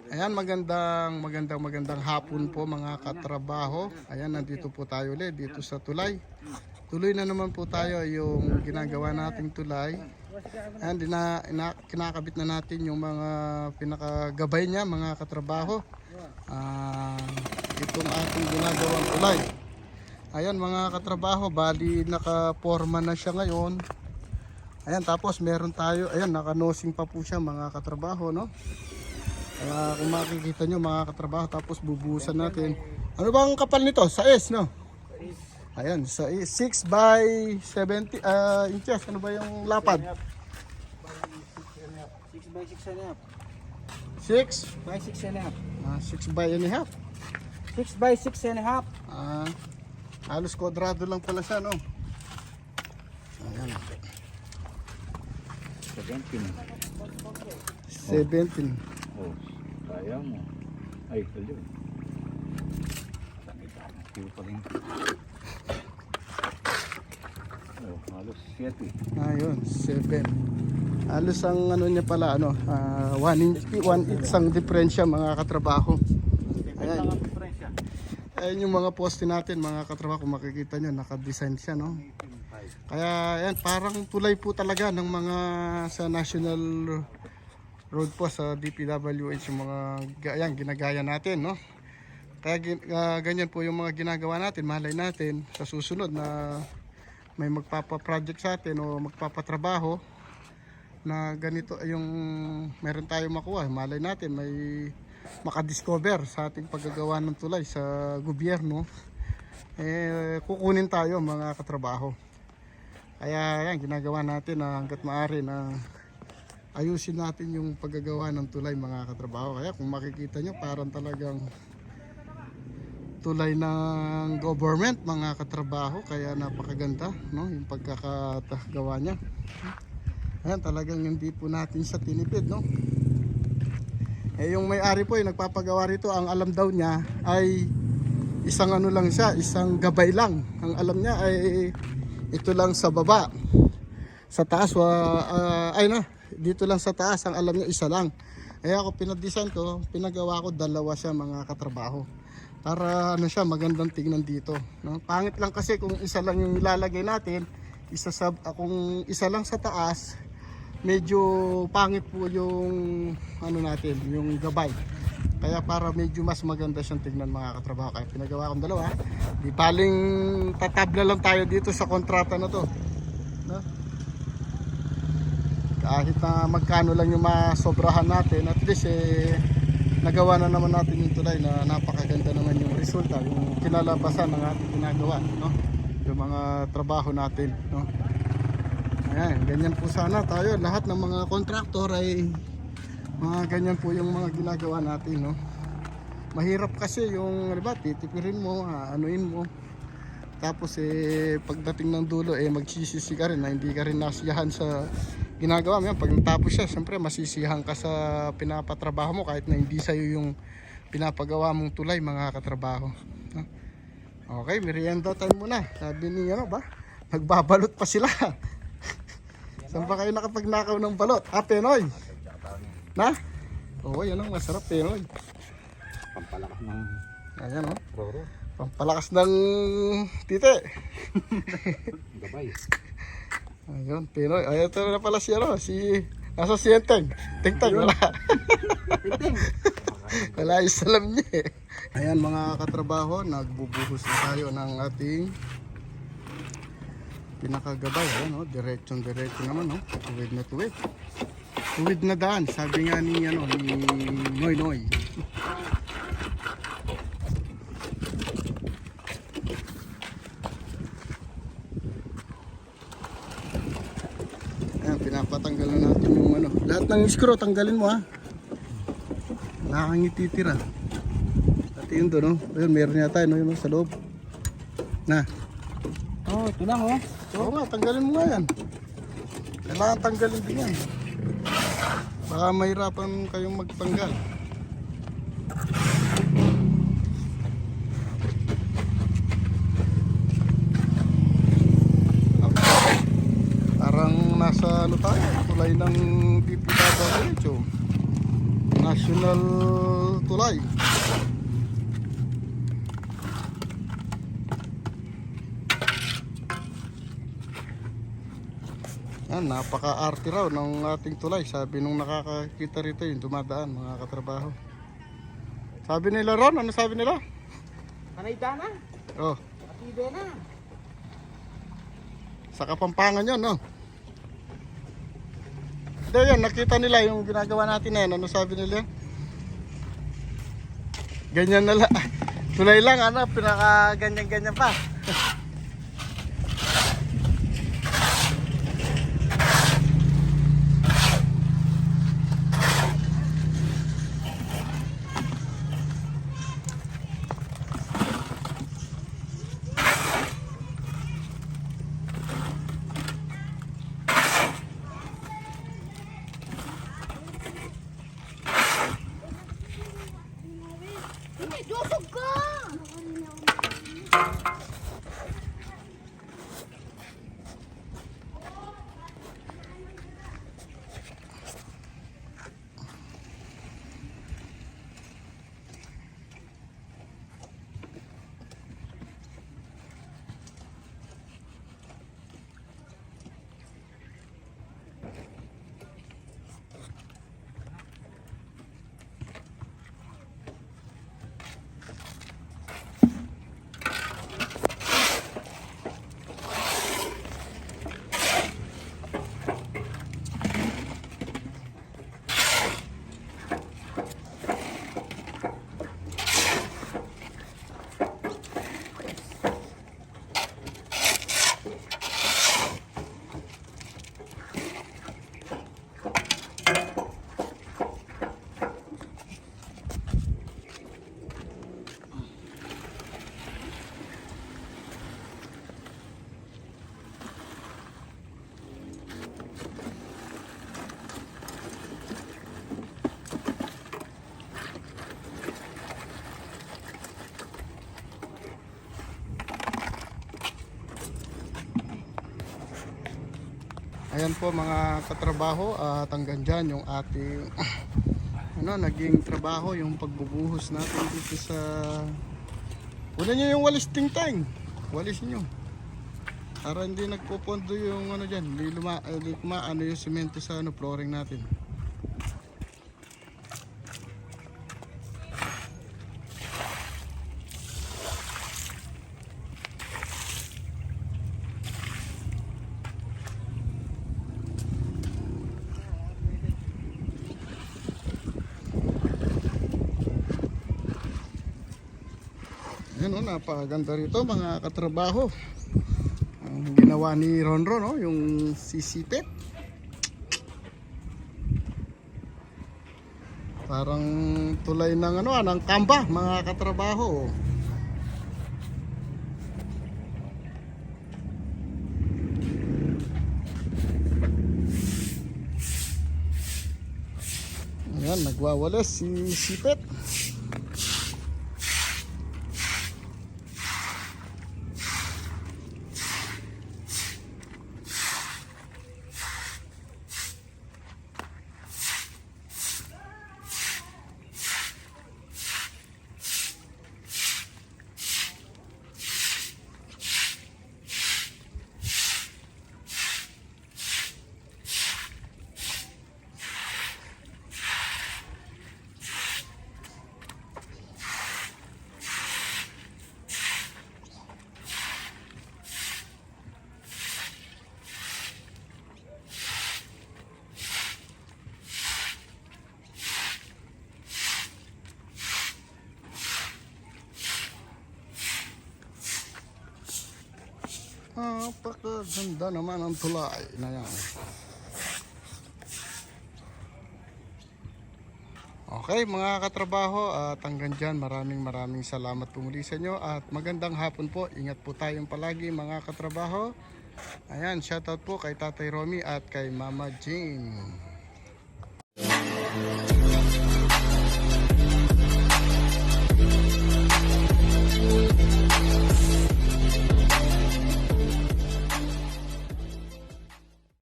Ayan, magandang hapon po mga katrabaho. Ayan, nandito po tayo ulit dito sa tulay. Tuloy na naman po tayo yung ginagawa nating tulay. Ayan, kinakabit na natin yung mga pinakagabay niya mga katrabaho. Itong ating ginagawang tulay. Ayan mga katrabaho, bali naka-forma na siya ngayon. Ayan, tapos meron tayo, ayan, naka-nosing pa po siya mga katrabaho, no? Kung makikita nyo mga katrabaho, tapos bubuhusan natin. Ano bang kapal nito? 6, no? Ayan, 6 by 70 inches. Ano ba yung lapad? 6 by 6 and a half. 6 By 6 and a half. 6 by and a half. 6 by 6 and a half. Halos kwadrado lang pala siya, no? Ayan. 17. 17. Oh, kaya mo. Ay, kalo. Sakit pa rin. Oh, halos 7. Ayun, 7. Halos ang ano niya pala, ano, 1 inch ang diferensya mga katrabaho. Ayan. Ayan yung mga poste natin mga katrabaho, kung makikita nyo, naka-design siya, no? Kaya yan, parang tulay po talaga ng mga sa National Road po, sa DPWH, yung mga yan, ginagaya natin, no? Kaya ganyan po yung mga ginagawa natin. Malay natin sa susunod na may magpapa-project sa atin o magpapatrabaho na ganito yung meron tayo makuha. Malay natin may makadiscover sa ating paggagawa ng tulay sa gobyerno, kukunin tayo mga katrabaho. Kaya yan, ginagawa natin na hanggat maaari na ayusin natin yung paggagawa ng tulay mga katrabaho. Kaya kung makikita nyo, parang talagang tulay ng government mga katrabaho. Kaya napakaganda, no, yung pagkakagawa niya. Ayan, talagang hindi po natin sa tinipid, no. Yung may-ari po, yung nagpapagawa rito, ang alam daw niya ay isang ano lang siya, isang gabay lang. Ang alam niya ay ito lang sa baba. Sa taas, dito lang sa taas, ang alam niya isa lang. Kaya ako pinadesign ko, pinagawa ko dalawa siya mga katrabaho. Para ano siya, magandang tingnan dito, no? Pangit lang kasi kung isa lang yung ilalagay natin, kung isa lang sa taas, medyo pangit po yung ano natin, yung gabay. Kaya para medyo mas maganda siyang tingnan mga katrabaho, kaya pinagawa kong dalawa. Di baling tatabla lang tayo dito sa kontrata na to, no? Kahit na magkano lang yung masobrahan natin, at least nagawa na naman natin yung tulay na napakaganda naman yung resulta, yung kinalabasan ng ating ginagawa, no? Yung mga trabaho natin, no? Ayan, ganyan po sana tayo, lahat ng mga kontraktor ay mga ganyan po yung mga ginagawa natin, no? Mahirap kasi yung, diba, titipirin mo, anuin mo, tapos pagdating ng dulo magsisisi ka rin na hindi ka rin nasiyahan sa ginagawa mo. Pag natapos siya, siyempre masisiyahan ka sa pinapatrabaho mo kahit na hindi sa'yo yung pinapagawa mong tulay mga katrabaho, no? Okay, merienda time muna. Sabi ni ano ba, nagbabalot pa sila. Saan ba kayo nakapagnakaw ng balot? Penoy na? Oo, yan ang masarap, Penoy. Pampalakas ng Ayan, oh. roro. Pampalakas ng tite. Gabay. Ayun, Pinoy. Ay, ito na pala si ano, nasa si Enteng. Teng-teng, wala. Wala yung salam niya eh. Ayan mga katrabaho, nagbubuhos na tayo ng ating pinakagabay. Ayan, diretsong naman, tuwid na tuwid. Tuwid na daan, sabi nga ni Noy Noy. Pinapatanggal na natin yung ano. Lahat ng screw tanggalin mo, ha. Nakangititira. At yun doon, ayun, meron yata yun sa loob. Na. Ito lang, oh. Oo nga, tanggalin mo nga yan. Kailangan tanggalin din yan. Baka mahirapan kayong magtanggal. Nasa ano tayo, tulay ng DPWH, National tulay. Yan, napaka-arte raw ng ating tulay. Sabi nung nakakakita rito yung dumadaan, mga katrabaho. Sabi nila Ron, ano sabi nila? Anay dana. Oh, Atibe na. sa Kapampangan yun, no? Hindi, yan, nakita nila yung ginagawa natin na yan. Ano sabi nila? Ganyan na lang. Tulay lang, ano, pinaka ganyan-ganyan pa. Dusog ka! Ayan po mga katrabaho, at hanggang dyan yung ating naging trabaho, yung pagbubuhos natin dito sa una nyo yung walis tingtang, walis nyo para hindi nagpupondo yung dyan, hindi kumaano yung semento sa flooring natin. Yan o, napakaganda rito mga katrabaho. Ang ginawa ni Ronron, no, yung sisipit. Parang tulay ng ng kamba mga katrabaho. Ayan, nagwawalis si sipit. Napakaganda naman ang tulay na yan. Okay mga katrabaho, at hanggang dyan maraming salamat po muli sa inyo at magandang hapon po. Ingat po tayong palagi mga katrabaho. Ayan, shoutout po kay Tatay Romy at kay Mama Jane.